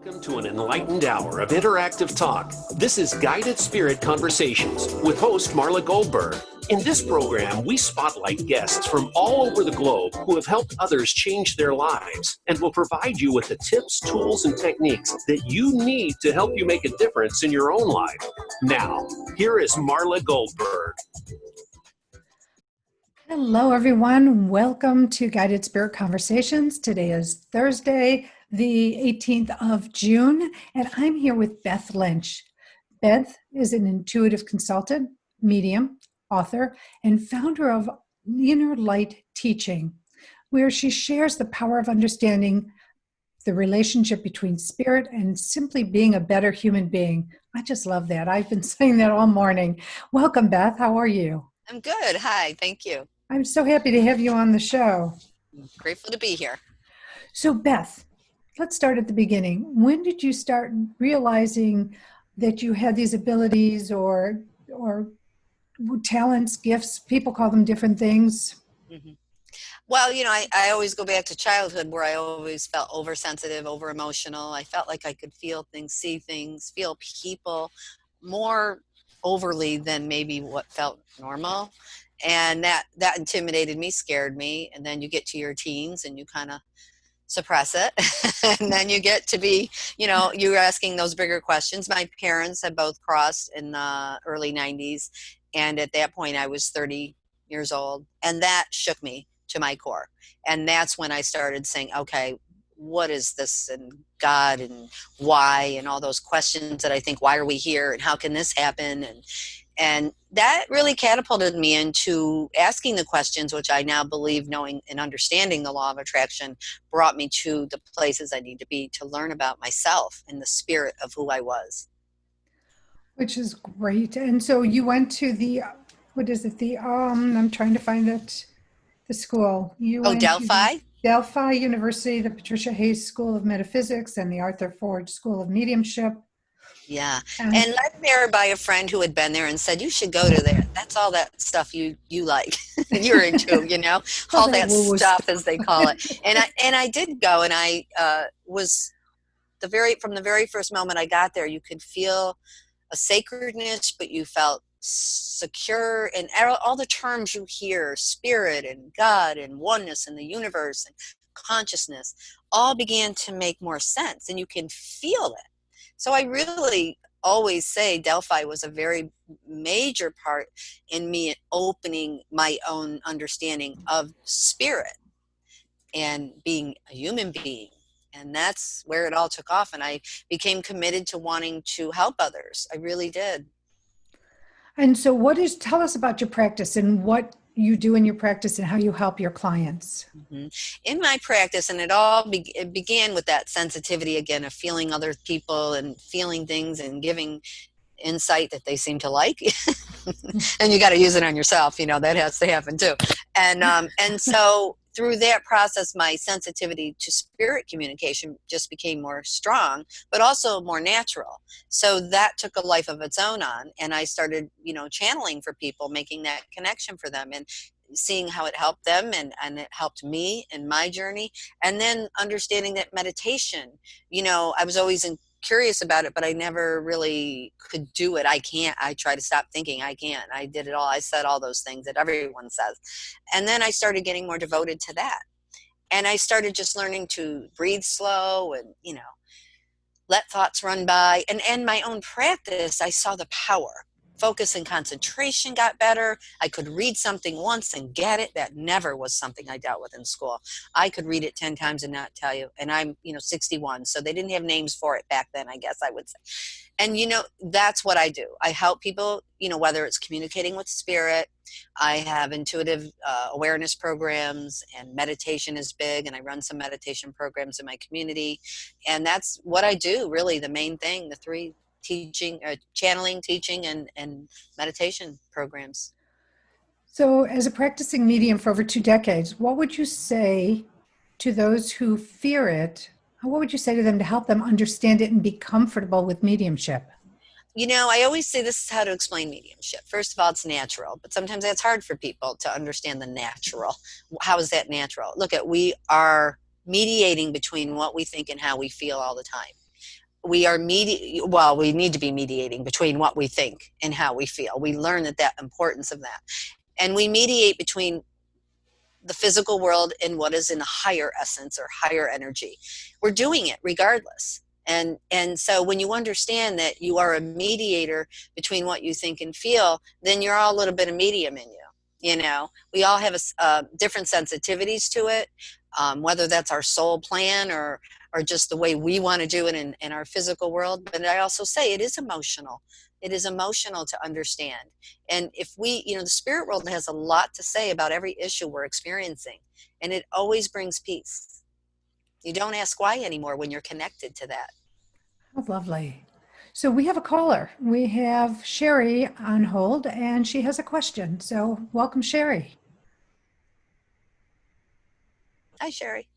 Welcome to an enlightened hour of interactive talk. This is Guided Spirit Conversations with host Marla Goldberg. In this program, we spotlight guests from all over the globe who have helped others change their lives and will provide you with the tips, tools, and techniques that you need to help you make a difference in your own life. Now, here is Marla Goldberg. Hello, everyone. Welcome to Guided Spirit Conversations. Today is Thursday, the 18th of June, and I'm here with Beth Lynch. Beth is an intuitive consultant, medium, author, and founder of Inner Light Teaching, where she shares the power of understanding the relationship between spirit and simply being a better human being. I just love that. I've been saying that all morning. Welcome, Beth. How are you? I'm good. Hi. Thank you. I'm so happy to have you on the show. Grateful to be here. So, Beth, let's start at the beginning. When did you start realizing that you had these abilities or talents, gifts? People call them different things. Mm-hmm. Well, I always go back to childhood where I always felt oversensitive, over emotional. I felt like I could feel things, see things, feel people more overly than maybe what felt normal. And that intimidated me, scared me. And then you get to your teens and you kind of suppress it. And then you get to be, you're asking those bigger questions. My parents had both crossed in the early 90s. And at that point I was 30 years old. And that shook me to my core. And that's when I started saying, okay, what is this, and God, and why, and all those questions that I think, why are we here, and how can this happen? And that really catapulted me into asking the questions, which I now believe, knowing and understanding the law of attraction, brought me to the places I need to be to learn about myself and the spirit of who I was. Which is great. And so you went to the, I'm trying to find it, the school. Delphi? Delphi University, the Patricia Hayes School of Metaphysics, and the Arthur Ford School of Mediumship. Yeah, and led there by a friend who had been there and said, you should go to there. That's all that stuff you like, and you're into, all that stuff, as they call it. And I did go, and I was from the very first moment I got there, you could feel a sacredness, but you felt secure, and all the terms you hear, spirit and God and oneness and the universe and consciousness, all began to make more sense, and you can feel it. So I really always say Delphi was a very major part in me opening my own understanding of spirit and being a human being. And that's where it all took off. And I became committed to wanting to help others. I really did. And so tell us about your practice and what you do in your practice and how you help your clients. Mm-hmm. In my practice, and it began with that sensitivity again of feeling other people and feeling things and giving insight that they seem to like. And you got to use it on yourself, that has to happen too. And so through that process, my sensitivity to spirit communication just became more strong, but also more natural. So that took a life of its own on. And I started, channeling for people, making that connection for them and seeing how it helped them and it helped me in my journey. And then understanding that meditation, I was always curious about it, but I never really could do it. I try to stop thinking I can't. I did it all. I said all those things that everyone says. And then I started getting more devoted to that. And I started just learning to breathe slow and, let thoughts run by. And in my own practice, I saw the power. Focus and concentration got better. I could read something once and get it. That never was something I dealt with in school. I could read it 10 times and not tell you. And I'm, 61. So they didn't have names for it back then, I guess I would say. And, that's what I do. I help people, whether it's communicating with spirit. I have intuitive awareness programs, and meditation is big. And I run some meditation programs in my community. And that's what I do, really, the main thing, the three: channeling, teaching, and meditation programs. So as a practicing medium for over 2 decades, what would you say to those who fear it? What would you say to them to help them understand it and be comfortable with mediumship? I always say this is how to explain mediumship. First of all, it's natural, but sometimes that's hard for people to understand the natural. How is that natural? We are mediating between what we think and how we feel all the time. we are well, we need to be mediating between what we think and how we feel. We learn that importance of that. And we mediate between the physical world and what is in a higher essence or higher energy. We're doing it regardless. And so when you understand that you are a mediator between what you think and feel, then you're all a little bit of medium in you. You know, we all have different sensitivities to it, whether that's our soul plan or just the way we want to do it in our physical world. But I also say it is emotional. It is emotional to understand. And if we, the spirit world has a lot to say about every issue we're experiencing, and it always brings peace. You don't ask why anymore when you're connected to that. Oh, lovely. So we have a caller. We have Sherry on hold, and she has a question. So welcome, Sherry. Hi, Sherry.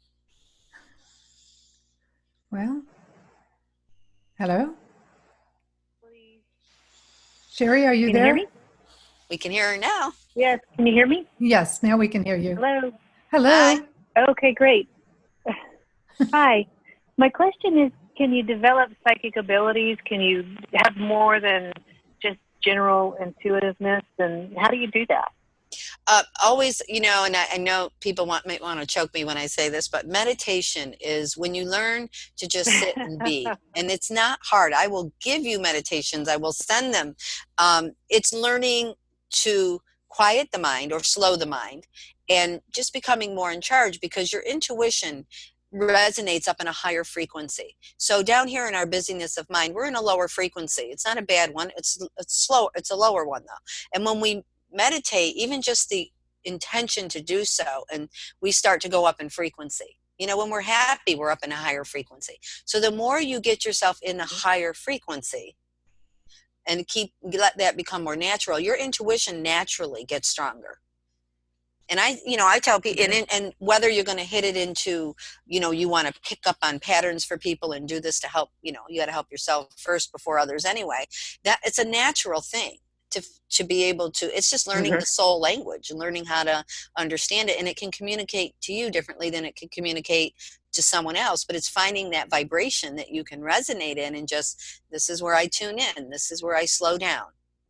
Well, hello? Sherry, are you Can you there? hear me? We can hear her now. Yes. Can you hear me? Yes, now we can hear you. Hello. Hello. Hi. Okay, great. Hi. My question is, can you develop psychic abilities? Can you have more than just general intuitiveness? And how do you do that? Always, and I know people might want to choke me when I say this, but meditation is when you learn to just sit and be. And it's not hard. I will give you meditations. I will send them. It's learning to quiet the mind or slow the mind and just becoming more in charge, because your intuition resonates up in a higher frequency. So down here in our busyness of mind, we're in a lower frequency. It's not a bad one. It's slow. It's a lower one though. And when we meditate, even just the intention to do so, and we start to go up in frequency. When we're happy, we're up in a higher frequency. So the more you get yourself in a higher frequency and let that become more natural, your intuition naturally gets stronger. And I tell people, and whether you're going to hit it into, you want to pick up on patterns for people and do this to help, you got to help yourself first before others anyway, that it's a natural thing to be able to, it's just learning the soul language and learning how to understand it. And it can communicate to you differently than it can communicate to someone else, but it's finding that vibration that you can resonate in, and just, this is where I tune in. This is where I slow down.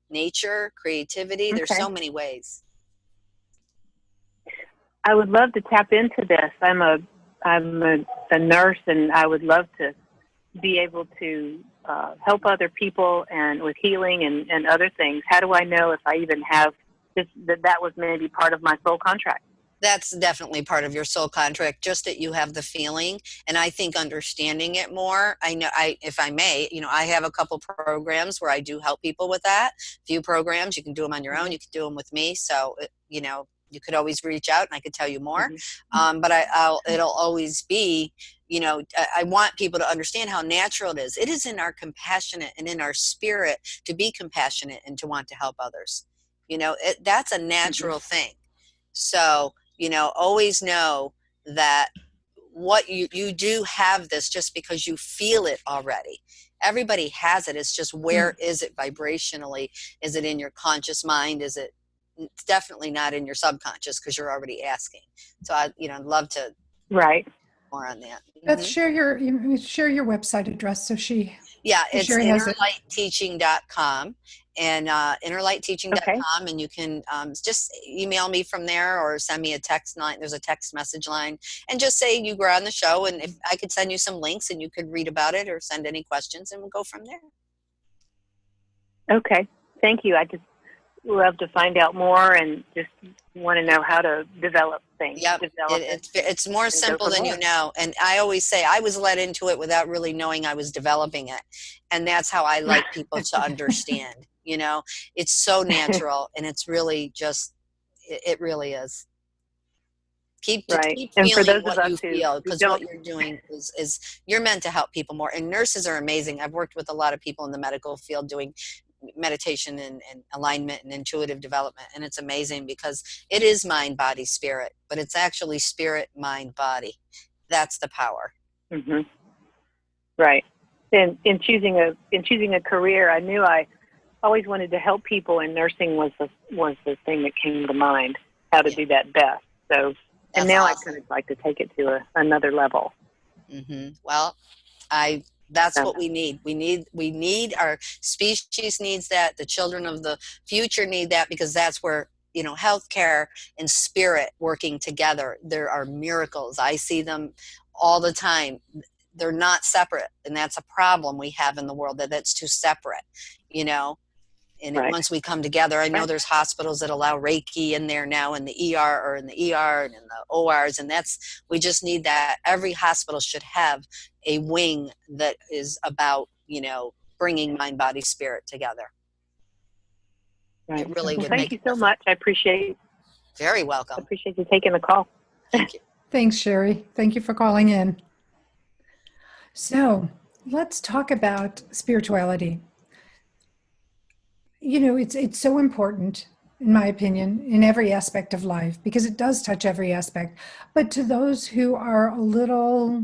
Nature, creativity, there's so many ways. I would love to tap into this. I'm a nurse, and I would love to be able to help other people and with healing and other things. How do I know if I even have this, that was maybe part of my soul contract? That's definitely part of your soul contract, just that you have the feeling. And I think understanding it more, if I may, I have a couple programs where I do help people with that. Few programs, you can do them on your own, you can do them with me. So, you could always reach out and I could tell you more. But it'll always be, I want people to understand how natural it is. It is in our compassionate and in our spirit to be compassionate and to want to help others. That's a natural thing. So, always know that what you do have this just because you feel it already. Everybody has it. It's just, where is it vibrationally? Is it in your conscious mind? It's definitely not in your subconscious, because you're already asking. So I'd love to more on that. Let's share your website address so she. Yeah, it's Sherry has it. innerlightteaching.com and innerlightteaching.com, and you can just email me from there or send me a text line. There's a text message line, and just say you were on the show, and if I could send you some links and you could read about it or send any questions, and we'll go from there. Okay, thank you. I just love to find out more and just want to know how to develop things. Yep. It's more simple than you know. And I always say I was led into it without really knowing I was developing it. And that's how I like people to understand. It's so natural, and it's really just, it really is. Keep feeling what you feel, because what you're doing is you're meant to help people more. And nurses are amazing. I've worked with a lot of people in the medical field doing meditation and alignment and intuitive development, and it's amazing because it is mind, body, spirit, but it's actually spirit, mind, body. That's the power. Right. And in choosing a career, I knew I always wanted to help people, and nursing was the thing that came to mind, how to do that best. So, and now awesome. I kind of like to take it to another level. Well, I That's what we need. We need our species needs that. The children of the future need that, because that's where, healthcare and spirit working together. There are miracles. I see them all the time. They're not separate, and that's a problem we have in the world, that's too separate, And Right. once we come together, I know there's hospitals that allow Reiki in there now, in the ER or in the ER and in the ORs, and we just need that. Every hospital should have a wing that is about, bringing mind, body, spirit together. Right. It really Well, would thank make you a so difference. much. I appreciate Very welcome. you taking the call. Thank you. Thanks, Sherry. Thank you for calling in. So let's talk about spirituality. It's so important, in my opinion, in every aspect of life, because it does touch every aspect. But to those who are a little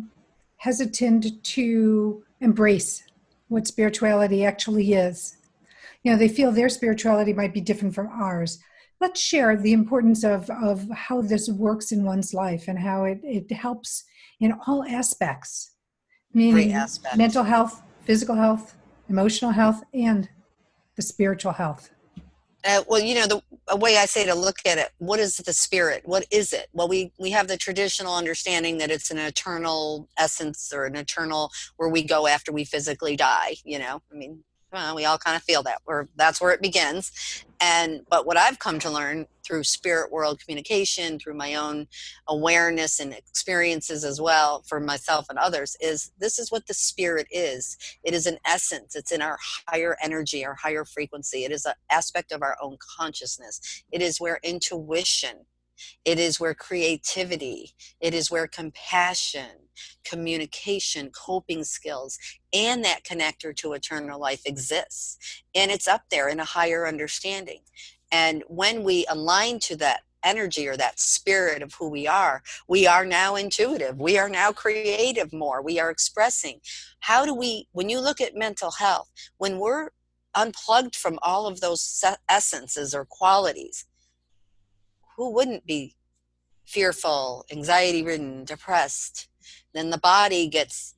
hesitant to embrace what spirituality actually is, they feel their spirituality might be different from ours. Let's share the importance of how this works in one's life and how it helps in all aspects, meaning aspect. mental health, physical health, emotional health, and the spiritual health. Well, the way I say to look at it, what is the spirit? What is it? Well, we have the traditional understanding that it's an eternal essence, or an eternal where we go after we physically die. We all kind of feel that, or that's where it begins. But what I've come to learn through spirit world communication, through my own awareness and experiences as well for myself and others, is this is what the spirit is. It is an essence. It's in our higher energy, our higher frequency. It is an aspect of our own consciousness. It is where intuition, it is where creativity, it is where compassion, communication, coping skills, and that connector to eternal life exists. And it's up there in a higher understanding. And when we align to that energy, or that spirit of who we are now intuitive. We are now creative more. We are expressing. When you look at mental health, when we're unplugged from all of those essences or qualities, who wouldn't be fearful, anxiety-ridden, depressed? Then the body gets,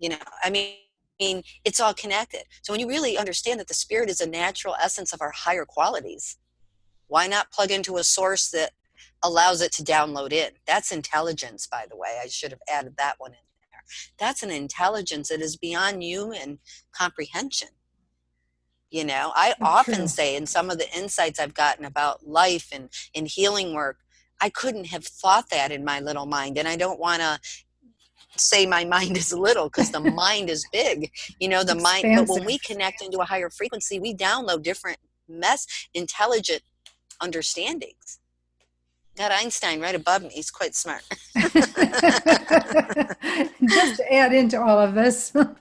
it's all connected. So when you really understand that the spirit is a natural essence of our higher qualities, why not plug into a source that allows it to download in? That's intelligence, by the way. I should have added that one in there. That's an intelligence that is beyond human comprehension. I often say, in some of the insights I've gotten about life and in healing work, I couldn't have thought that in my little mind. And I don't want to say my mind is little, because the mind is big, the mind. But when we connect into a higher frequency, we download different intelligent understandings. Got Einstein right above me. He's quite smart. Just to add into all of this, bring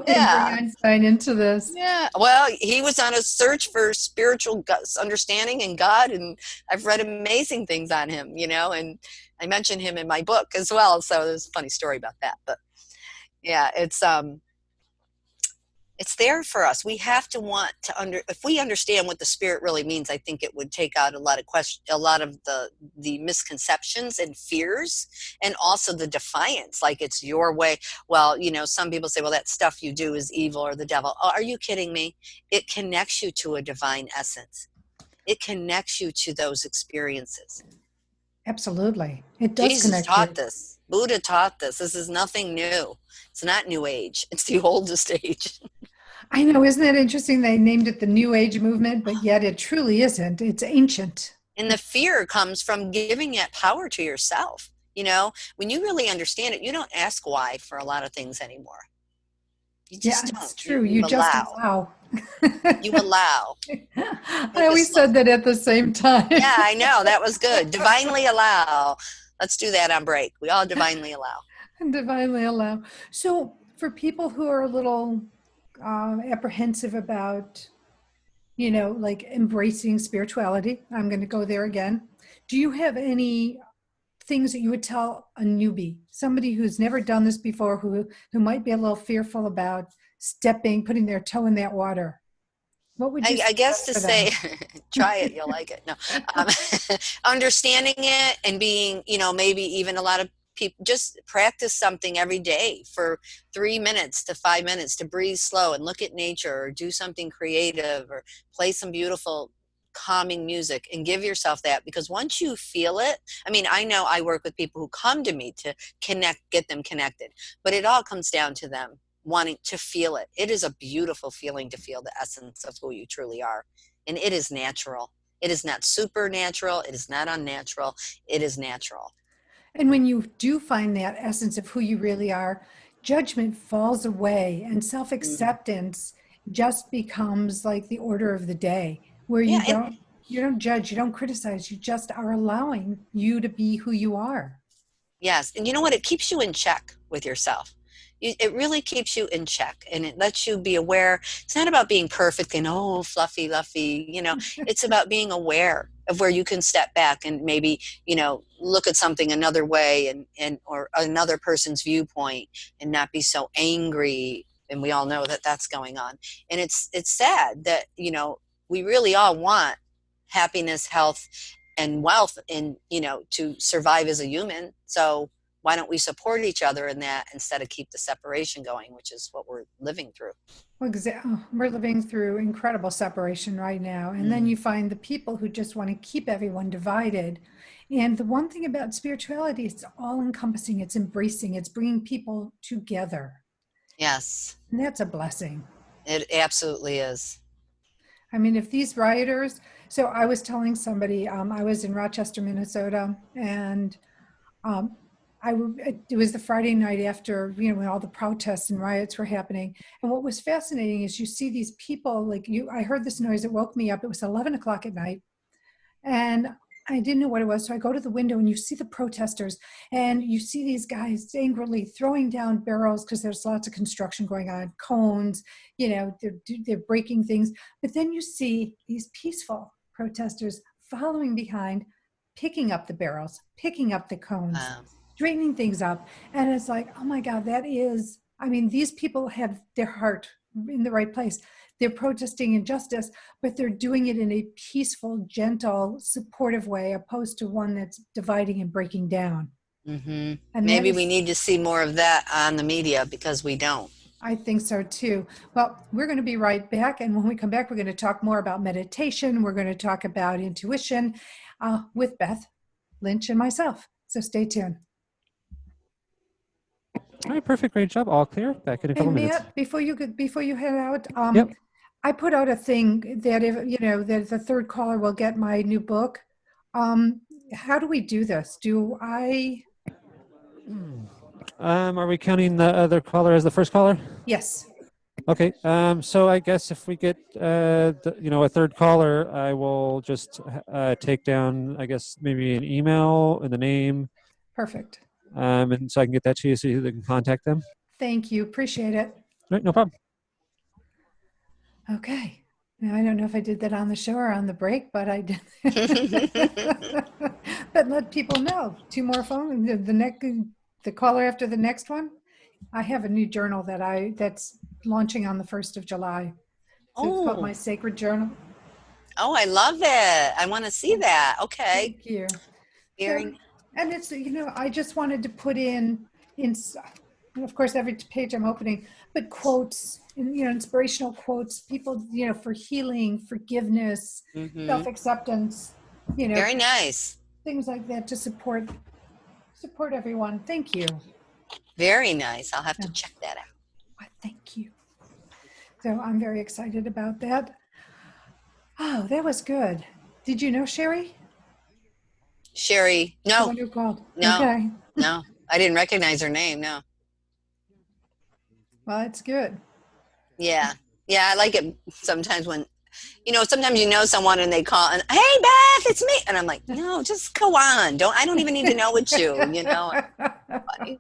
Einstein into this. Yeah. Well, he was on a search for spiritual understanding and God, and I've read amazing things on him, and I mention him in my book as well. So there's a funny story about that. But yeah, it's there for us. We have to want to if we understand what the spirit really means, I think it would take out a lot of the misconceptions and fears, and also the defiance, like it's your way. Well, some people say, well, that stuff you do is evil or the devil. Oh, are you kidding me? It connects you to a divine essence. It connects you to those experiences. Absolutely. It does. Jesus taught this. Buddha taught this. This is nothing new. It's not New Age. It's the oldest age. I know. Isn't that interesting? They named it the New Age movement, but yet it truly isn't. It's ancient. And the fear comes from giving that power to yourself. When you really understand it, you don't ask why for a lot of things anymore. You just don't. It's true. You just allow. allow. You allow. I always said that at the same time. Yeah, I know. That was good. Divinely allow. Let's do that on break. We all divinely allow. Divinely allow. So for people who are a little apprehensive about, like embracing spirituality, I'm going to go there again. Do you have any things that you would tell a newbie, somebody who's never done this before, who might be a little fearful about putting their toe in that water? What would you I guess to say, try it, you'll like it. No, understanding it and being, maybe even a lot of people just practice something every day for 3 minutes to 5 minutes, to breathe slow and look at nature, or do something creative, or play some beautiful calming music, and give yourself that. Because once you feel it, I mean, I know I work with people who come to me to get them connected, but it all comes down to them wanting to feel it. It is a beautiful feeling to feel the essence of who you truly are. And it is natural. It is not supernatural. It is not unnatural. It is natural. And when you do find that essence of who you really are, judgment falls away and self-acceptance just becomes like the order of the day, where you don't judge, you don't criticize, you just are allowing you to be who you are. Yes. And you know what? It keeps you in check with yourself. It really keeps you in check, and it lets you be aware. It's not about being perfect and, oh, fluffy, it's about being aware of where you can step back and maybe, look at something another way or another person's viewpoint, and not be so angry. And we all know that that's going on. And it's sad that, we really all want happiness, health, and wealth, and, to survive as a human. So why don't we support each other in that instead of keep the separation going, which is what we're living through. Well, we're living through incredible separation right now. And then you find the people who just want to keep everyone divided. And the one thing about spirituality, it's all encompassing, it's embracing, it's bringing people together. Yes. And that's a blessing. It absolutely is. I mean, if these rioters, so I was telling somebody, I was in Rochester, Minnesota, and it was the Friday night after, when all the protests and riots were happening. And what was fascinating is you see these people, I heard this noise, it woke me up. It was 11 o'clock at night. And I didn't know what it was. So I go to the window and you see the protesters, and you see these guys angrily throwing down barrels because there's lots of construction going on, cones, they're breaking things. But then you see these peaceful protesters following behind, picking up the barrels, picking up the cones. Wow. Straightening things up. And it's like, oh my God, these people have their heart in the right place. They're protesting injustice, but they're doing it in a peaceful, gentle, supportive way, opposed to one that's dividing and breaking down. Mm-hmm. And maybe we need to see more of that on the media, because we don't. I think so too. Well, we're going to be right back. And when we come back, we're going to talk more about meditation. We're going to talk about intuition with Beth Lynch and myself. So stay tuned. All right, perfect. Great job. All clear. Back in a couple minutes. Matt, before you head out, Yep. I put out a thing that if that the third caller will get my new book. How do we do this? Are we counting the other caller as the first caller? Yes. Okay. So I guess if we get a third caller, I will just take down, I guess, maybe an email and the name. Perfect. And so I can get that to you so you can contact them. Thank you. Appreciate it. All right, no problem. Okay. Now, I don't know if I did that on the show or on the break, but I did. But let people know. 2 more phones. The caller after the next one. I have a new journal that's launching on the 1st of July. So It's called My Sacred Journal. Oh, I love it. I want to see that. Okay. Thank you. And it's, I just wanted to put in, of course, every page I'm opening, but quotes, inspirational quotes, people, for healing, forgiveness, self-acceptance, Very nice. Things like that to support everyone. Thank you. Very nice. I'll have to check that out. Well, thank you. So I'm very excited about that. Oh, that was good. Did you know Sherry? Sherry, no. The one who called. No. Okay. No, I didn't recognize her name. No. Well, it's good. Yeah. I like it sometimes when, sometimes someone and they call and, hey, Beth, it's me. And I'm like, no, just go on. I don't even need to know it's you, Funny.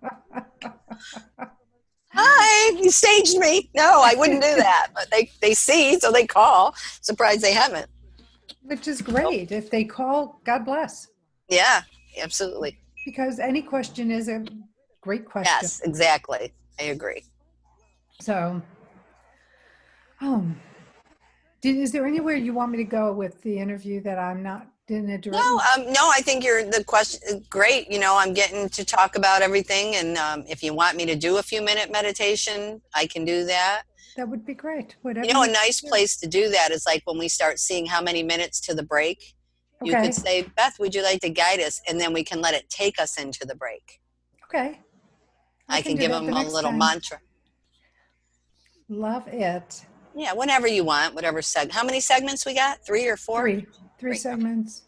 Hi, you staged me. No, I wouldn't do that. But they see, so they call. Surprised they haven't. Which is great. If they call, God bless. Yeah, absolutely. Because any question is a great question. Yes, exactly. I agree. So, is there anywhere you want me to go with the interview that I'm not didn't interrupt No, you. no, I think the question great. I'm getting to talk about everything, and if you want me to do a few minute meditation, I can do that. That would be great. Whatever A you nice do. place to do that is like when we start seeing how many minutes to the break. You Okay. could say, Beth, would you like to guide us? And then we can let it take us into the break. Okay. I can do give that them the a next little time. mantra. Love it. Yeah, whenever you want, whatever how many segments we got? 3 or 4? Three segments.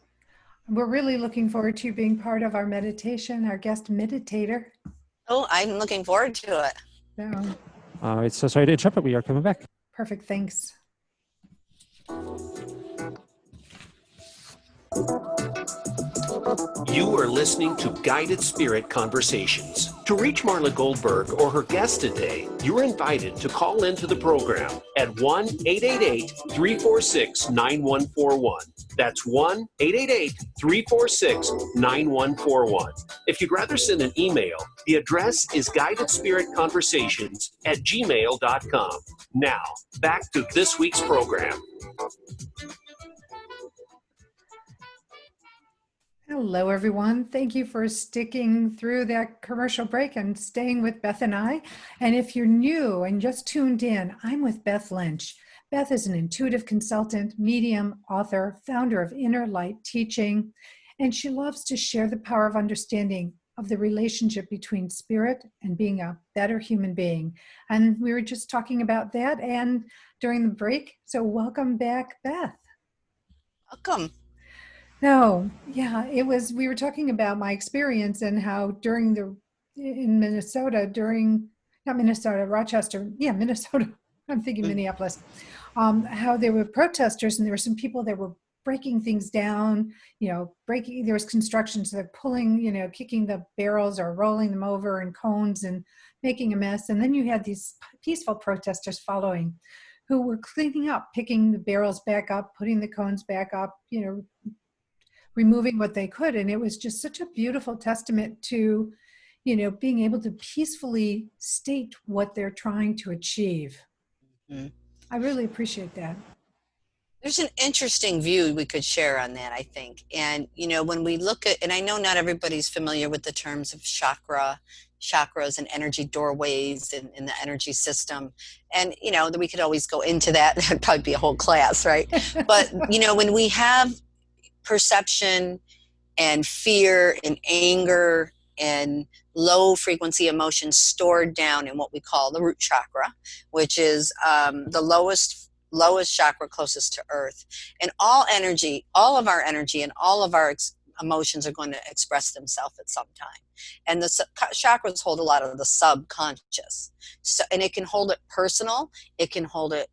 We're really looking forward to you being part of our meditation, our guest meditator. Oh, I'm looking forward to it. So, It's so sorry to interrupt, but we are coming back. perfect. Thanks. You are listening to Guided Spirit Conversations. To reach Marla Goldberg or her guest today, you're invited to call into the program at 1-888-346-9141. That's 1-888-346-9141. If you'd rather send an email, the address is guidedspiritconversations@gmail.com. Now, back to this week's program. Hello, everyone. Thank you for sticking through that commercial break and staying with Beth and I. And if you're new and just tuned in, I'm with Beth Lynch. Beth is an intuitive consultant, medium, author, founder of Inner Light Teaching, and she loves to share the power of understanding of the relationship between spirit and being a better human being. And we were just talking about that and during the break. So welcome back, Beth. Welcome. No, yeah, we were talking about my experience and how in Minnesota, not Minnesota, Rochester, Minnesota, I'm thinking Minneapolis, how there were protesters and there were some people that were breaking things down, there was construction, so they're pulling, kicking the barrels or rolling them over in cones and making a mess. And then you had these peaceful protesters following who were cleaning up, picking the barrels back up, putting the cones back up, removing what they could. And it was just such a beautiful testament to, being able to peacefully state what they're trying to achieve. Mm-hmm. I really appreciate that. There's an interesting view we could share on that, I think. And, when we look at, and I know not everybody's familiar with the terms of chakras and energy doorways in the energy system. And, we could always go into that. That'd probably be a whole class, right? But, when we have perception and fear and anger and low frequency emotions stored down in what we call the root chakra, which is the lowest chakra closest to earth. And all of our energy and all of our emotions are going to express themselves at some time. And the chakras hold a lot of the subconscious. And it can hold it personal. It can hold it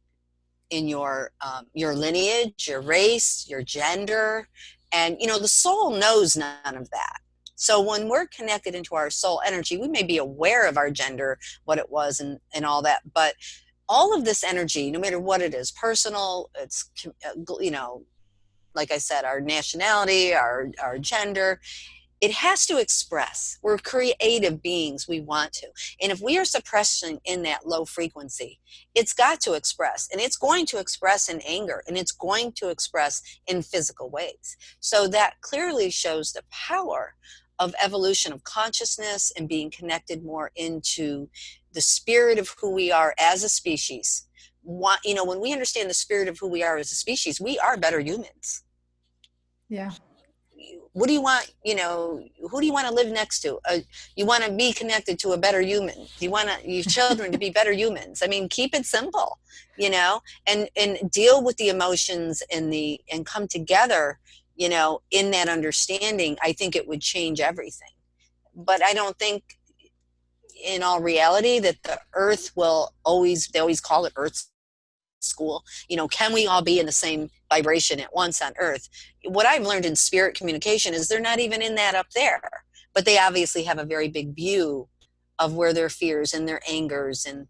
in your lineage, your race, your gender. And, the soul knows none of that. So when we're connected into our soul energy, we may be aware of our gender, what it was and all that. But all of this energy, no matter what it is, personal, it's, like I said, our nationality, our gender, it has to express. We're creative beings. We want to. And if we are suppressing in that low frequency, it's got to express. And it's going to express in anger. And it's going to express in physical ways. So that clearly shows the power of evolution of consciousness and being connected more into the spirit of who we are as a species. When we understand the spirit of who we are as a species, we are better humans. Yeah. What do you want, who do you want to live next to? You want to be connected to a better human. You want your children to be better humans. I mean, keep it simple, and deal with the emotions and come together, in that understanding. I think it would change everything. But I don't think in all reality that the earth they always call it Earth School. Can we all be in the same vibration at once on earth? What I've learned in spirit communication is they're not even in that up there, but they obviously have a very big view of where their fears and their angers and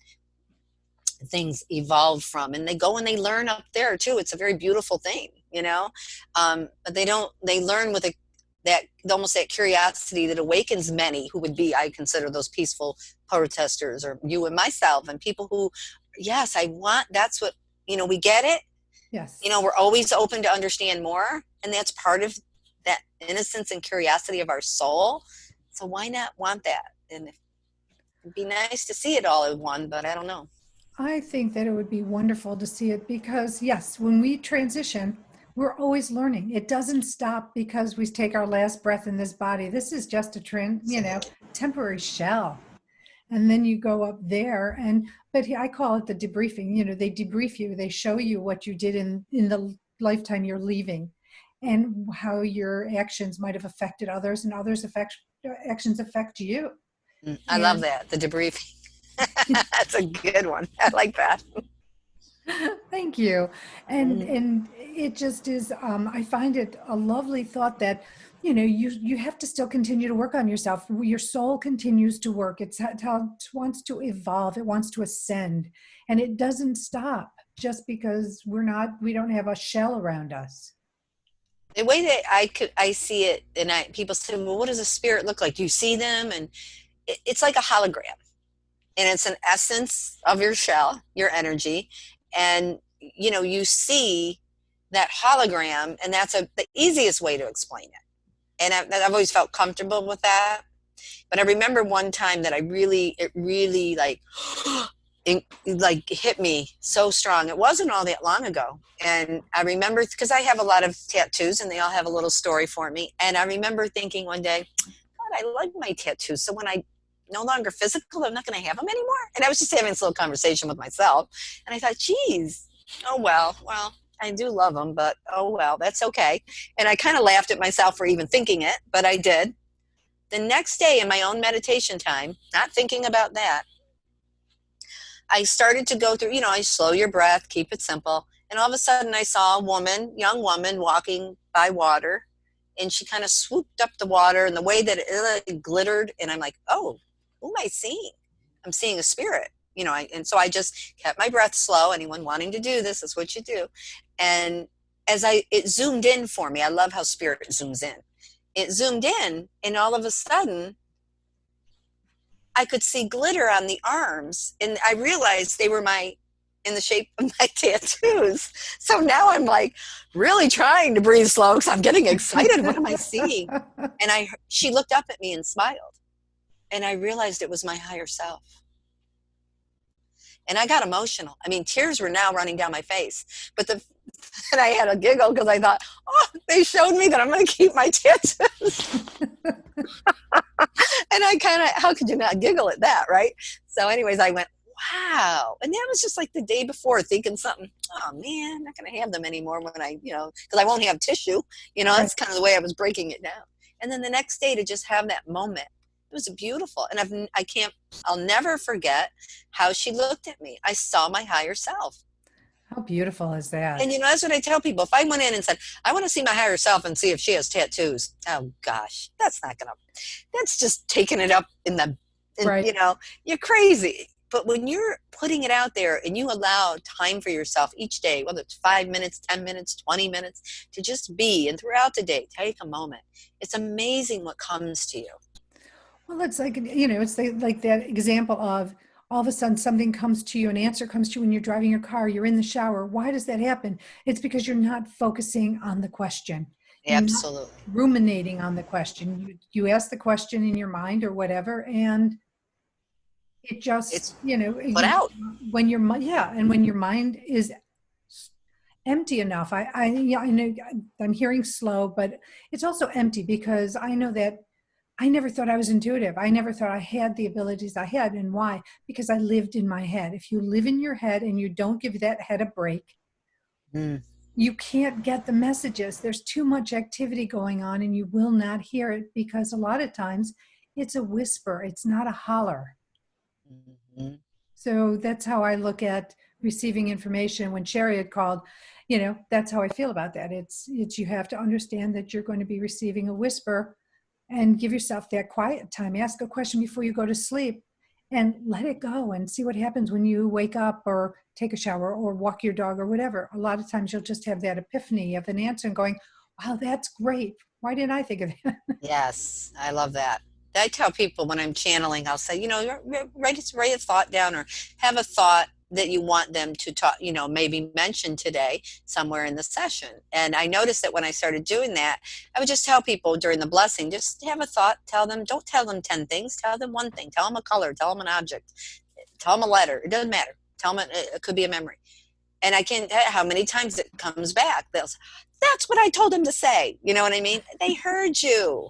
things evolve from, and they go and they learn up there too. It's a very beautiful thing, but they learn with almost that curiosity that awakens many who would be, I consider those peaceful protesters, or you and myself, and people who, yes, that's what, we get it. Yes. We're always open to understand more. And that's part of that innocence and curiosity of our soul. So why not want that? And it'd be nice to see it all in one, but I don't know. I think that it would be wonderful to see it because, yes, when we transition, we're always learning. It doesn't stop because we take our last breath in this body. This is just a temporary shell. And then you go up there but I call it the debriefing. They debrief you. They show you what you did in the lifetime you're leaving and how your actions might have affected others and actions affect you. I love that. The debriefing. That's a good one. I like that. Thank you. And it just is, I find it a lovely thought that, you have to still continue to work on yourself. Your soul continues to work. It wants to evolve. It wants to ascend. And it doesn't stop just because we don't have a shell around us. The way that I see it, and people say, well, what does a spirit look like? Do you see them? And it's like a hologram. And it's an essence of your shell, your energy. And, you see that hologram, and that's the easiest way to explain it. And I've always felt comfortable with that. But I remember one time that it really hit me so strong. It wasn't all that long ago. And I remember, because I have a lot of tattoos and they all have a little story for me. And I remember thinking one day, God, I like my tattoos. So when I no longer physical, I'm not going to have them anymore. And I was just having this little conversation with myself. And I thought, geez, oh, well, I do love them, but oh, well, that's okay. And I kind of laughed at myself for even thinking it, but I did. The next day in my own meditation time, not thinking about that, I started to go through, I slow your breath, keep it simple. And all of a sudden I saw a young woman walking by water, and she kind of swooped up the water and the way that it glittered. And I'm like, oh, who am I seeing? I'm seeing a spirit, and so I just kept my breath slow. Anyone wanting to do this is what you do. And as it zoomed in for me, I love how spirit zooms in. It zoomed in, and all of a sudden I could see glitter on the arms, and I realized they were in the shape of my tattoos. So now I'm like really trying to breathe slow because I'm getting excited. What am I seeing? And she looked up at me and smiled, and I realized it was my higher self. And I got emotional. I mean, tears were now running down my face. But and I had a giggle because I thought, oh, they showed me that I'm going to keep my tattoos. And I kind of, how could you not giggle at that, right? So anyways, I went, wow. And that was just like the day before, thinking something, oh man, I'm not going to have them anymore when because I won't have tissue. That's kind of the way I was breaking it down. And then the next day to just have that moment, it was beautiful. And I'll never forget how she looked at me. I saw my higher self. How beautiful is that? And that's what I tell people. If I went in and said, I want to see my higher self and see if she has tattoos. Oh gosh, that's just taking it up right. You're crazy. But when you're putting it out there and you allow time for yourself each day, whether it's 5 minutes, 10 minutes, 20 minutes, to just be, and throughout the day, take a moment. It's amazing what comes to you. Well, it's like, it's like that example of all of a sudden something comes to you, an answer comes to you when you're driving your car, you're in the shower. Why does that happen? It's because you're not focusing on the question. Absolutely. Ruminating on the question. You ask the question in your mind or whatever, and it just, put out. When your mind is empty enough, I know I'm hearing slow, but it's also empty because I know that I never thought I was intuitive. I never thought I had the abilities I had. And why? Because I lived in my head. If you live in your head and you don't give that head a break, you can't get the messages. There's too much activity going on and you will not hear it because a lot of times it's a whisper. It's not a holler. Mm-hmm. So that's how I look at receiving information. When Sherry had called, that's how I feel about that. It's you have to understand that you're going to be receiving a whisper. And give yourself that quiet time. Ask a question before you go to sleep and let it go and see what happens when you wake up or take a shower or walk your dog or whatever. A lot of times you'll just have that epiphany of an answer and going, wow, that's great. Why didn't I think of that? Yes, I love that. I tell people when I'm channeling, I'll say, write a thought down or have a thought that you want them to talk, maybe mention today somewhere in the session. And I noticed that when I started doing that, I would just tell people during the blessing, just have a thought, don't tell them 10 things, tell them one thing, tell them a color, tell them an object, tell them a letter, it doesn't matter. Tell them it could be a memory. And I can't tell you how many times it comes back. They'll say, that's what I told him to say. You know what I mean? They heard you.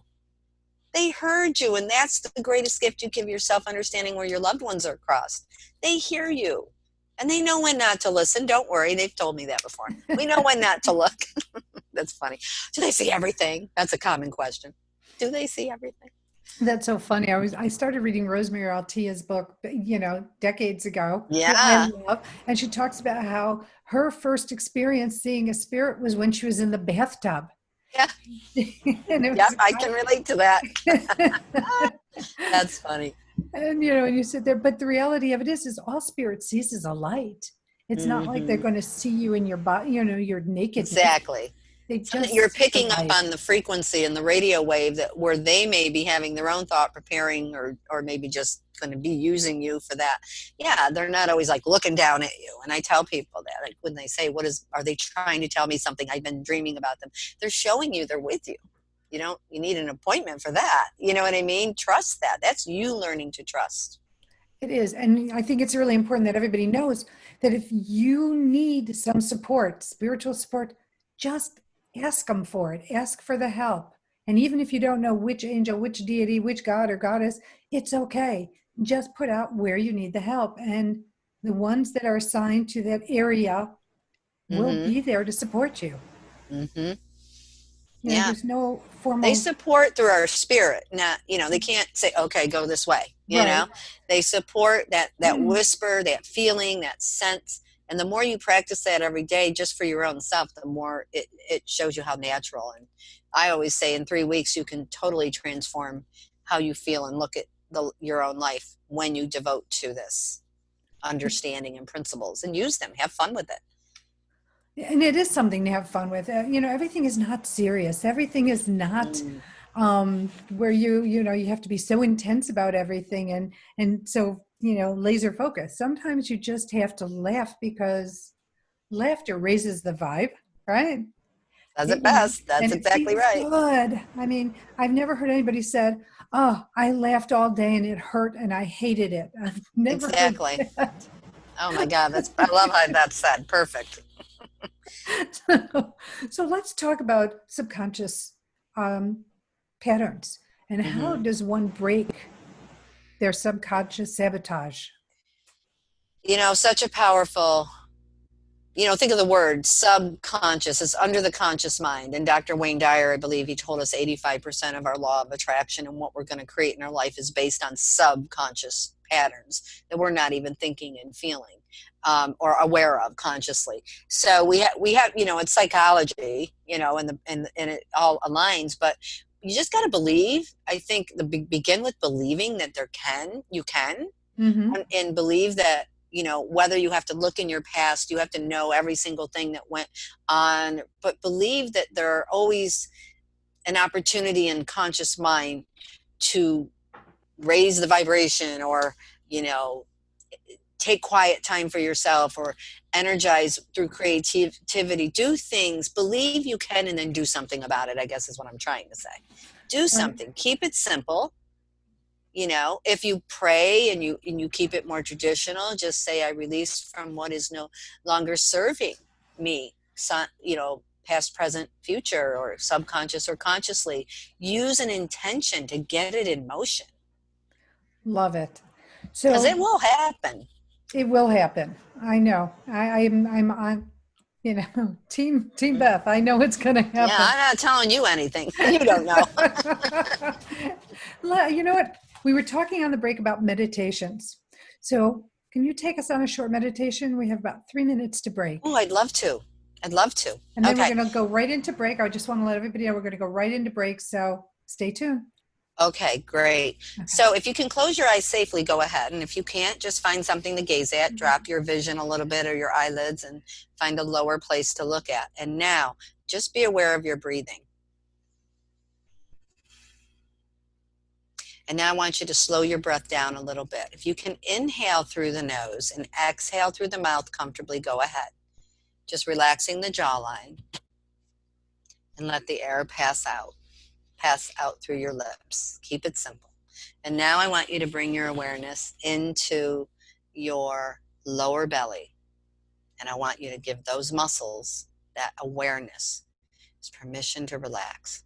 They heard you. And that's the greatest gift you give yourself, understanding where your loved ones are crossed. They hear you. And they know when not to listen. Don't worry. They've told me that before. We know when not to look. That's funny. Do they see everything? That's a common question. Do they see everything? That's so funny. I started reading Rosemary Altia's book, decades ago. Yeah. I love, and she talks about how her first experience seeing a spirit was when she was in the bathtub. Yeah. I can relate to that. That's funny. And and you sit there, but the reality of it is all spirit sees is a light. It's not like they're going to see you in your body, your naked. Exactly. You're picking up on the frequency and the radio wave where they may be having their own thought preparing or maybe just going to be using you for that. Yeah, they're not always like looking down at you. And I tell people that, like, when they say, are they trying to tell me something? I've been dreaming about them. They're showing you they're with you. You need an appointment for that. You know what I mean? Trust that. That's you learning to trust. It is. And I think it's really important that everybody knows that if you need some support, spiritual support, just ask them for it. Ask for the help. And even if you don't know which angel, which deity, which god or goddess, it's okay. Just put out where you need the help. And the ones that are assigned to that area will be there to support you. Mm-hmm. There's no formal. They support through our spirit. Not, they can't say, okay, go this way. They support that whisper, that feeling, that sense. And the more you practice that every day, just for your own self, the more it shows you how natural. And I always say in 3 weeks, you can totally transform how you feel and look at your own life when you devote to this understanding and principles and use them. Have fun with it. And it is something to have fun with. Everything is not serious. Everything is not where you have to be so intense about everything and so laser focus. Sometimes you just have to laugh because laughter raises the vibe, right? Does it best. That's exactly right. Good. I mean, I've never heard anybody said, "Oh, I laughed all day and it hurt and I hated it." I've never exactly. heard that. Oh my God, I love how that's said. Perfect. So let's talk about subconscious patterns and how does one break their subconscious sabotage? Such a powerful, think of the word subconscious. It's under the conscious mind. And Dr. Wayne Dyer, I believe he told us 85% of our law of attraction and what we're going to create in our life is based on subconscious patterns that we're not even thinking and feeling. Or aware of consciously. So we have, it's psychology, and it all aligns, but you just got to believe. I think begin with believing that you can, and believe that, whether you have to look in your past, you have to know every single thing that went on, but believe that there are always an opportunity in conscious mind to raise the vibration or, take quiet time for yourself or energize through creativity, do things, believe you can, and then do something about it, I guess is what I'm trying to say. Do something, keep it simple. If you pray and you keep it more traditional, just say, I release from what is no longer serving me, past, present, future, or subconscious or consciously. Use an intention to get it in motion. Love it. Because it will happen. It will happen. I know. I'm on, Team Beth. I know it's going to happen. Yeah, I'm not telling you anything. You don't know. You know what? We were talking on the break about meditations. So can you take us on a short meditation? We have about 3 minutes to break. Oh, I'd love to. And then we're going to go right into break. I just want to let everybody know we're going to go right into break. So stay tuned. Okay, great. Okay. So if you can close your eyes safely, go ahead. And if you can't, just find something to gaze at. Drop your vision a little bit or your eyelids and find a lower place to look at. And now, just be aware of your breathing. And now I want you to slow your breath down a little bit. If you can inhale through the nose and exhale through the mouth comfortably, go ahead. Just relaxing the jawline and let the air pass out through your lips. Keep it simple. And now I want you to bring your awareness into your lower belly. And I want you to give those muscles that awareness, permission to relax.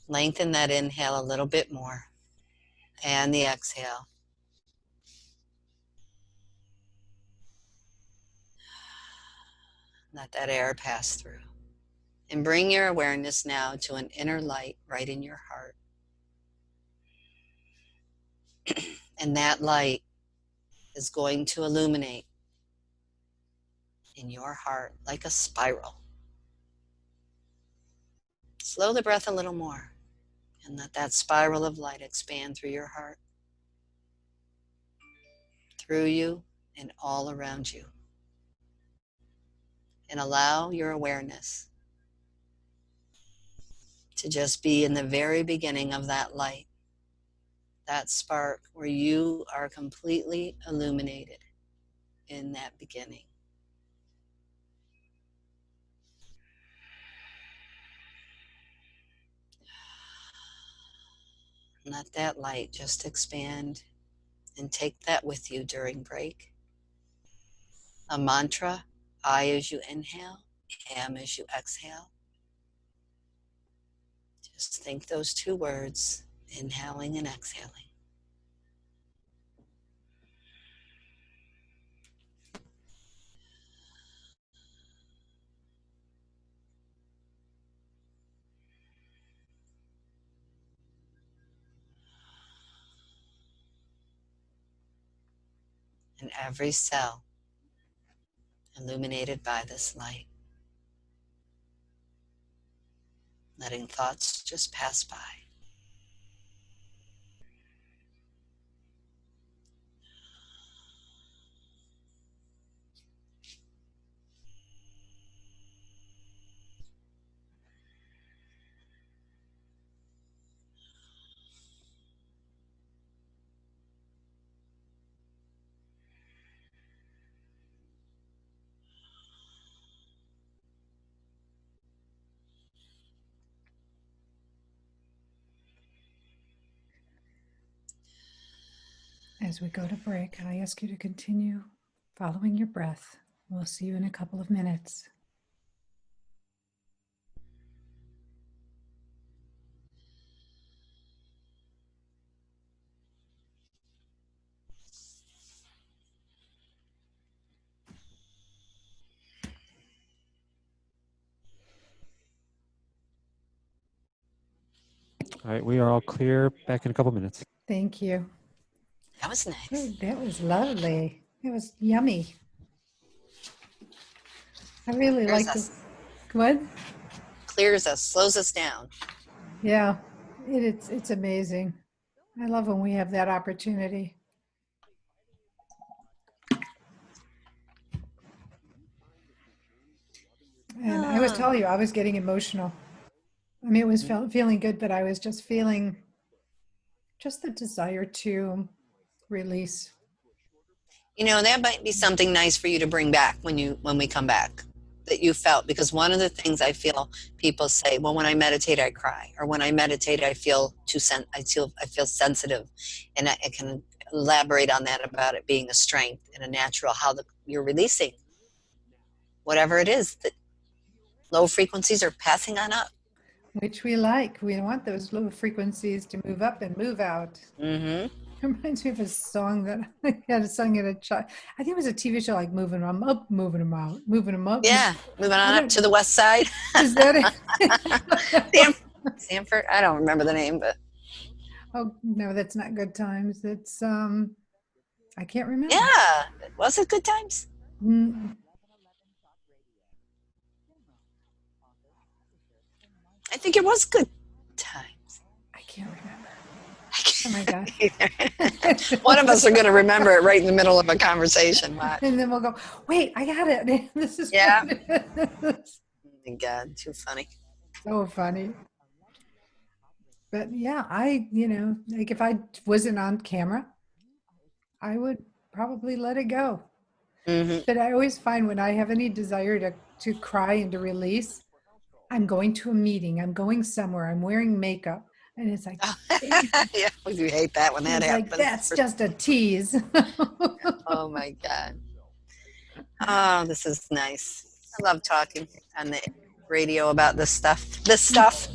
Lengthen that inhale a little bit more. And the exhale. Let that air pass through. And bring your awareness now to an inner light right in your heart. And that light is going to illuminate in your heart like a spiral. Slow the breath a little more and let that spiral of light expand through your heart, through you and all around you. And allow your awareness to just be in the very beginning of that light, that spark where you are completely illuminated in that beginning. Let that light just expand and take that with you during break. A mantra, I as you inhale, am as you exhale. Just think those two words, inhaling and exhaling. And every cell illuminated by this light. Letting thoughts just pass by. As we go to break, I ask you to continue following your breath. We'll see you in a couple of minutes. All right, we are all clear. Back in a couple minutes. Thank you. That was nice. That was lovely. It was yummy. I really Clears like us. this. What? Clears us, slows us down. Yeah, it's amazing. I love when we have that opportunity. And I was telling you, I was getting emotional. I mean, it was feeling good, but I was just feeling just the desire to release. You know, that might be something nice for you to bring back when we come back, that you felt, because one of the things I feel people say, well, when I meditate, I cry, or when I meditate, I feel I feel sensitive, and I can elaborate on that about it being a strength and a natural, how you're releasing whatever it is that low frequencies are passing on up. Which we like. We want those low frequencies to move up and move out. Mm-hmm. It reminds me of a song that I had sung at a child. I think it was a TV show, like moving them up, moving them out, moving them up. Yeah, moving on up to the west side. Is that it? Sanford, I don't remember the name, but Oh no, that's not Good Times. It's I can't remember. yeah, was it Good Times? Mm. I think it was Good Times. I can't remember. Oh my God. One of us are going to remember it right in the middle of a conversation. Watch. And then we'll go, wait, I got it. This is Yeah. what it is. Oh my God, too funny. So funny. But yeah, like if I wasn't on camera, I would probably let it go. Hmm. But I always find when I have any desire to cry and to release, I'm going to a meeting, I'm going somewhere, I'm wearing makeup. And it's like, damn. Yeah, you hate that when that It's like, happens. that's just a tease. Oh my God. Oh, this is nice. I love talking on the radio about this stuff. This stuff.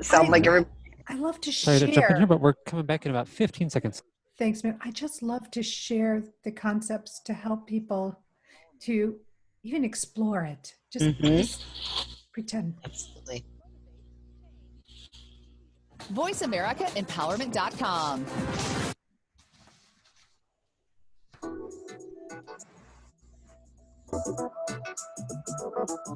Sound like every. I love to Sorry to jump in here, share. but we're coming back in about 15 seconds. Thanks, man. I just love to share the concepts to help people to even explore it. Just pretend. Absolutely. VoiceAmericaEmpowerment.com.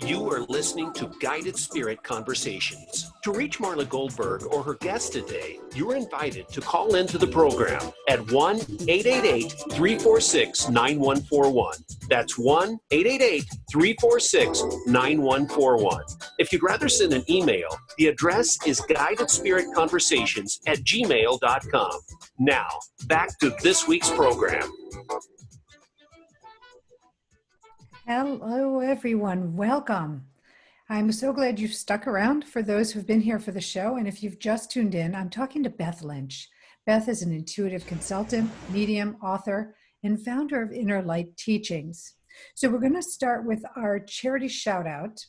You are listening to Guided Spirit Conversations. To reach Marla Goldberg or her guest today, you're invited to call into the program at 1-888-346-9141. That's 1-888-346-9141. If you'd rather send an email, the address is guidedspiritconversations@gmail.com. Now, back to this week's program. Hello, everyone. Welcome. I'm so glad you've stuck around for those who've been here for the show. And if you've just tuned in, I'm talking to Beth Lynch. Beth is an intuitive consultant, medium, author, and founder of Inner Light Teachings. So we're going to start with our charity shout out,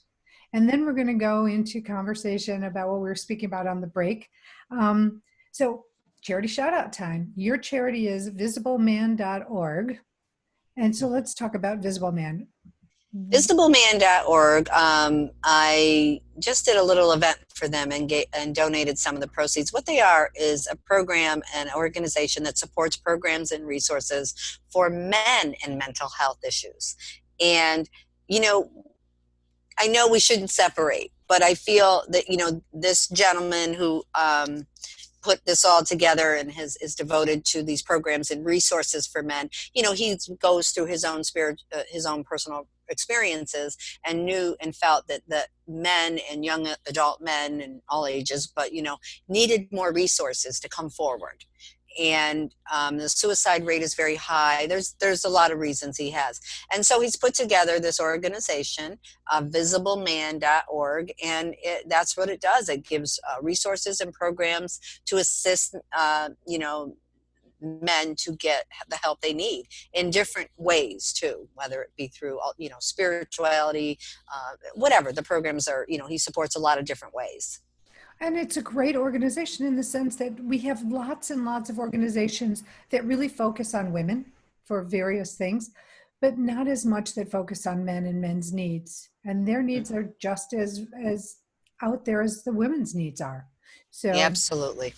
and then we're going to go into conversation about what we were speaking about on the break. So charity shout out time. Your charity is visibleman.org. And so let's talk about Visible Man. VisibleMan.org. I just did a little event for them and donated some of the proceeds. What they are is a program and organization that supports programs and resources for men in mental health issues. And, I know we shouldn't separate, but I feel that, this gentleman who put this all together and is devoted to these programs and resources for men. He goes through his own his own personal experiences and knew and felt that men and young adult men and all ages, but needed more resources to come forward. And the suicide rate is very high. There's a lot of reasons he has. And so he's put together this organization, visibleman.org, and that's what it does. It gives resources and programs to assist, men to get the help they need in different ways too, whether it be through, spirituality, whatever the programs are, he supports a lot of different ways. And it's a great organization in the sense that we have lots and lots of organizations that really focus on women for various things, but not as much that focus on men and men's needs. And their needs are just as out there as the women's needs are. So Absolutely.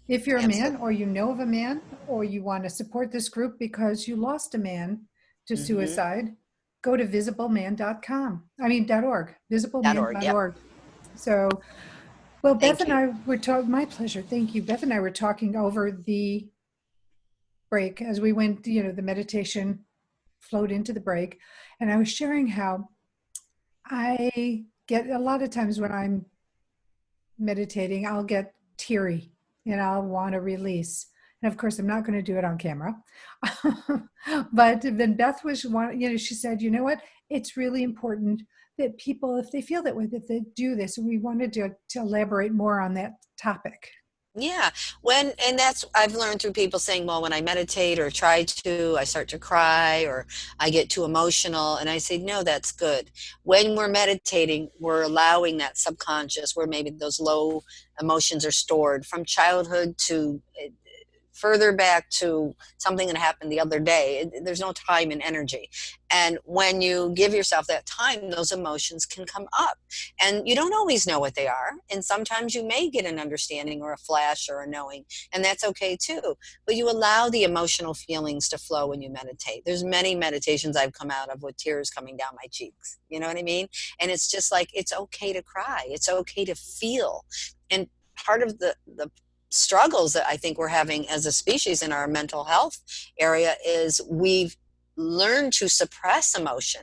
If you're a man, or you know of a man, or you want to support this group because you lost a man to suicide, go to visibleman.com. .org. Visibleman.org. Yep. So, well, Beth and I were talking, my pleasure. Thank you. Beth and I were talking over the break as we went, the meditation flowed into the break. And I was sharing how I get a lot of times when I'm meditating, I'll get teary and I'll want to release. And of course, I'm not going to do it on camera. But then Beth was she said, you know what? It's really important that people, if they feel that way, that they do this. And we wanted to elaborate more on that topic. Yeah. And that's, I've learned through people saying, well, when I meditate or try to, I start to cry or I get too emotional. And I say, no, that's good. When we're meditating, we're allowing that subconscious where maybe those low emotions are stored from childhood to further back to something that happened the other day. There's no time and energy. And when you give yourself that time, those emotions can come up. And you don't always know what they are. And sometimes you may get an understanding or a flash or a knowing. And that's okay too. But you allow the emotional feelings to flow when you meditate. There's many meditations I've come out of with tears coming down my cheeks. You know what I mean? And it's just like, it's okay to cry. It's okay to feel. And part of the struggles that I think we're having as a species in our mental health area is we've learned to suppress emotion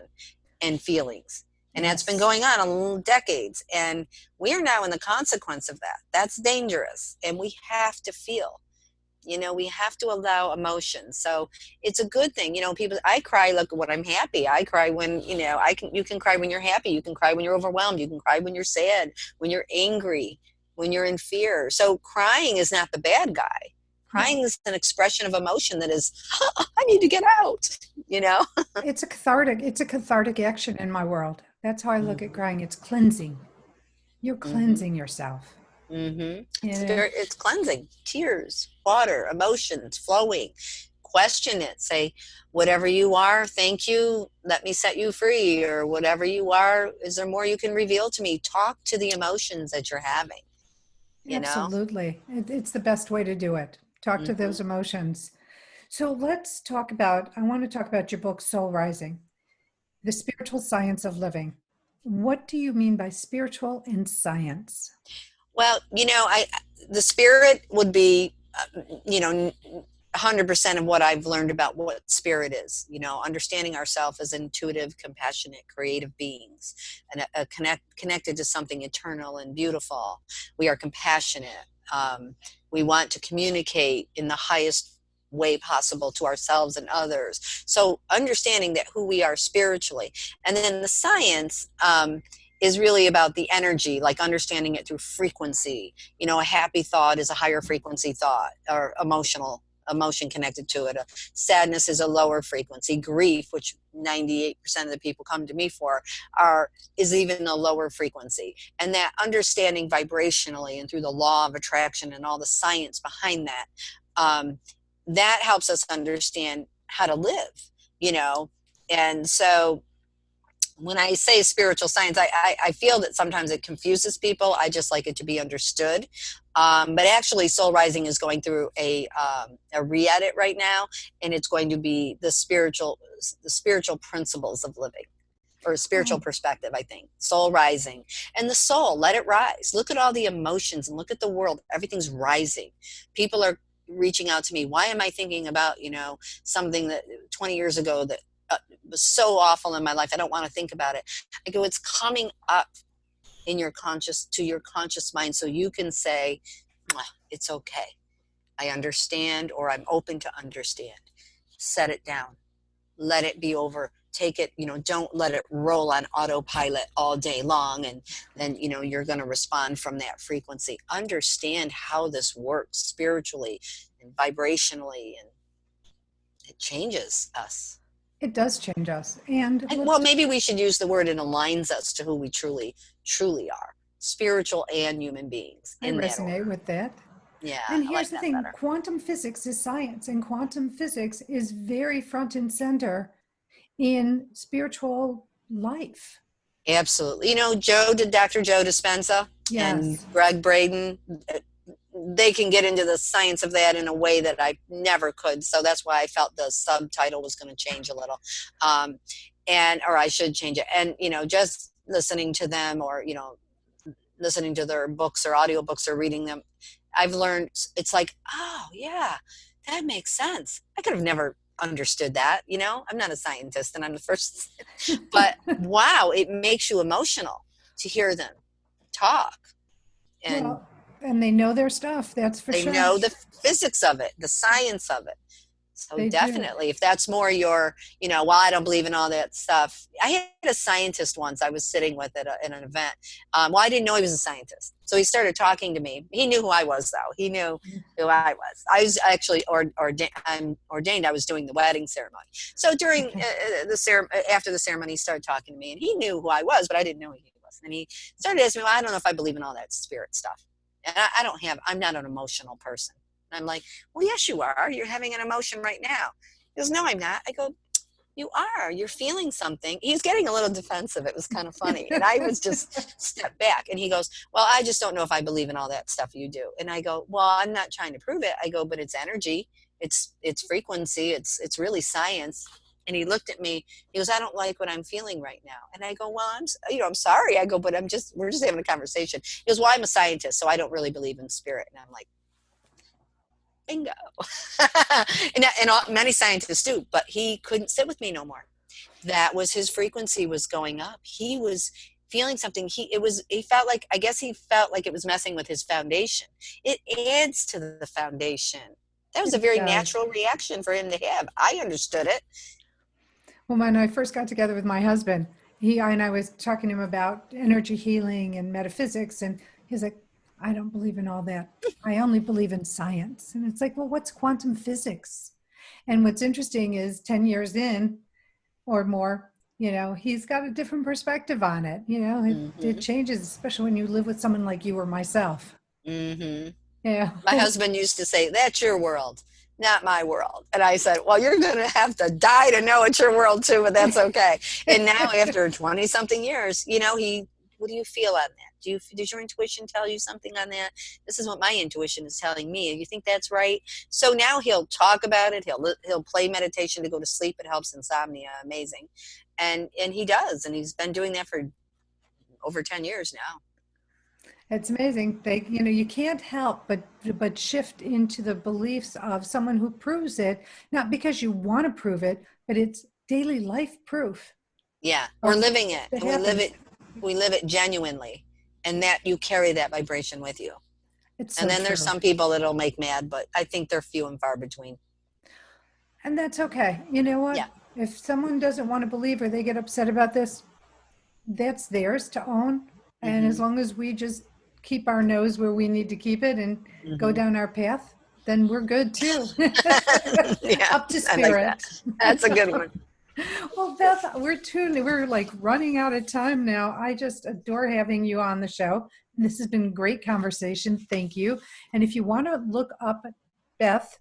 and feelings. And that's been going on decades. And we are now in the consequence of that. That's dangerous. And we have to feel. We have to allow emotion. So it's a good thing. People, I cry look when I'm happy. I cry when, you can cry when you're happy. You can cry when you're overwhelmed. You can cry when you're sad, when you're angry, when you're in fear. So crying is not the bad guy. Crying is an expression of emotion that is, I need to get out, It's a cathartic action in my world. That's how I look at crying. It's cleansing. You're cleansing yourself. Mm-hmm. It's cleansing. Tears, water, emotions flowing. Question it. Say, whatever you are, thank you. Let me set you free. Or whatever you are, is there more you can reveal to me? Talk to the emotions that you're having. Absolutely. It's the best way to do it. Talk to those emotions. So I want to talk about your book, Soul Rising, The Spiritual Science of Living. What do you mean by spiritual and science? Well, the spirit would be, 100% of what I've learned about what spirit is, understanding ourselves as intuitive, compassionate, creative beings, and connected to something eternal and beautiful. We are compassionate. We want to communicate in the highest way possible to ourselves and others. So understanding that who we are spiritually. And then the science is really about the energy, like understanding it through frequency. A happy thought is a higher frequency thought, or emotion connected to it. Sadness is a lower frequency. Grief, which 98% of the people come to me for, is even a lower frequency. And that understanding vibrationally and through the law of attraction and all the science behind that, that helps us understand how to live, And so when I say spiritual science, I feel that sometimes it confuses people. I just like it to be understood. But actually, Soul Rising is going through a re-edit right now, and it's going to be the spiritual principles of living, or spiritual perspective, I think. Soul Rising. And the soul, let it rise. Look at all the emotions and look at the world. Everything's rising. People are reaching out to me. Why am I thinking about, something that 20 years ago that was so awful in my life, I don't want to think about it. I go, it's coming up in your conscious mind, so you can say, it's okay. I understand, or I'm open to understand. Set it down. Let it be over. Take it, don't let it roll on autopilot all day long, and then, you're going to respond from that frequency. Understand how this works spiritually and vibrationally, and it changes us. It does change us. And well, maybe we should use the word it aligns us to who we truly are, spiritual and human beings. I resonate with that. Yeah. And here's the thing, quantum physics is science, and quantum physics is very front and center in spiritual life. Absolutely. Dr. Joe Dispenza and Greg Braden, they can get into the science of that in a way that I never could. So that's why I felt the subtitle was going to change a little. Or I should change it. And, just listening to them, or, listening to their books or audiobooks or reading them, I've learned it's like, oh yeah, that makes sense. I could have never understood that. I'm not a scientist, and I'm the first, but wow, it makes you emotional to hear them talk. And they know their stuff. That's for sure. They know the physics of it, the science of it. So they definitely, if that's more your, I don't believe in all that stuff. I had a scientist once I was sitting with at an event. I didn't know he was a scientist. So he started talking to me. He knew who I was, though. He knew who I was. I was actually I'm ordained. I was doing the wedding ceremony. So during after the ceremony, he started talking to me, and he knew who I was, but I didn't know who he was. And he started asking me, I don't know if I believe in all that spirit stuff. And I'm not an emotional person. And I'm like, well, yes, you are. You're having an emotion right now. He goes, no, I'm not. I go, you are. You're feeling something. He's getting a little defensive. It was kind of funny. And I was just stepped back. And he goes, well, I just don't know if I believe in all that stuff you do. And I go, well, I'm not trying to prove it. I go, but it's energy. It's frequency. It's really science. And he looked at me. He goes, I don't like what I'm feeling right now. And I go, well, I'm sorry. I go, but we're just having a conversation. He goes, well, I'm a scientist, so I don't really believe in spirit. And I'm like, bingo. and many scientists do, but he couldn't sit with me no more. that was his frequency was going up. He was feeling something. He felt like, I guess he felt like it was messing with his foundation. It adds to the foundation. That was a very natural reaction for him to have. I understood it. Well, when I first got together with my husband, I was talking to him about energy healing and metaphysics, and he's like, I don't believe in all that. I only believe in science. And it's like, well, what's quantum physics? And what's interesting is 10 years in or more, he's got a different perspective on it. It changes, especially when you live with someone like you or myself. Mm-hmm. Yeah. My husband used to say, that's your world, not my world. And I said, well, you're going to have to die to know it's your world too, but that's okay. And now after 20 something years, what do you feel on that? Does your intuition tell you something on that? This is what my intuition is telling me. You think that's right? So now he'll talk about it. He'll play meditation to go to sleep. It helps insomnia. Amazing. And he does. And he's been doing that for over 10 years now. It's amazing. You can't help but shift into the beliefs of someone who proves it, not because you want to prove it, but it's daily life proof. Yeah, we're living it. And we live it genuinely. And that you carry that vibration with you. It's and so then there's true. some people that'll make mad, but I think they're few and far between. And that's okay. You know what? Yeah. If someone doesn't want to believe or they get upset about this, that's theirs to own. And as long as we just keep our nose where we need to keep it and go down our path, then we're good too. Yeah, Up to spirit. I like that. That's a good one. Well, Beth, we're like running out of time now. I just adore having you on the show. This has been a great conversation. Thank you. And if you want to look up Beth,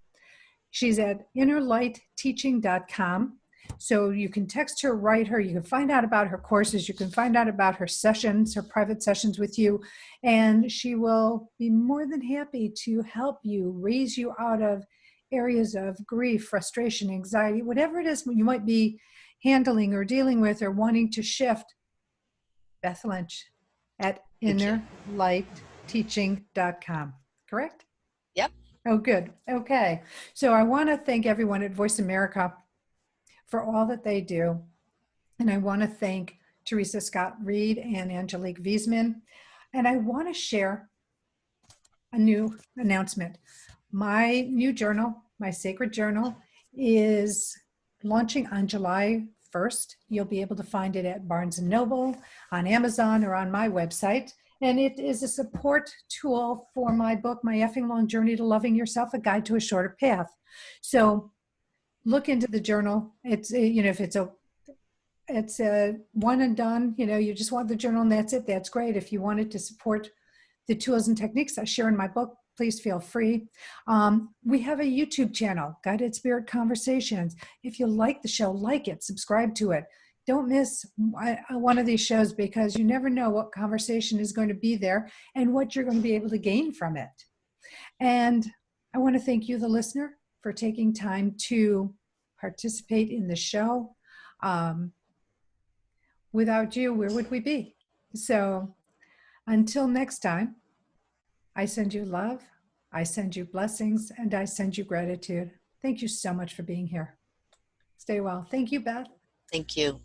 she's at innerlightteaching.com. So you can text her, write her, you can find out about her courses, you can find out about her sessions, her private sessions with you, and she will be more than happy to help you, raise you out of areas of grief, frustration, anxiety, whatever it is you might be handling or dealing with or wanting to shift. Beth Lynch at innerlightteaching.com, correct? Yep. Oh, good. Okay. So I want to thank everyone at Voice America for all that they do. And I want to thank Teresa Scott Reed and Angelique Wiesman. And I want to share a new announcement. My new journal, my sacred journal, is launching on July 1st. You'll be able to find it at Barnes & Noble, on Amazon, or on my website. And it is a support tool for my book, My Effing Long Journey to Loving Yourself, A Guide to a Shorter Path. So look into the journal. It's, if it's a one and done, you just want the journal and that's it. That's great. If you wanted to support the tools and techniques I share in my book, please feel free. We have a YouTube channel, Guided Spirit Conversations. If you like the show, like it, subscribe to it. Don't miss one of these shows because you never know what conversation is going to be there and what you're going to be able to gain from it. And I want to thank you, the listener, for taking time to participate in the show. Without you, where would we be? So until next time, I send you love, I send you blessings, and I send you gratitude. Thank you so much for being here. Stay well. Thank you, Beth. Thank you.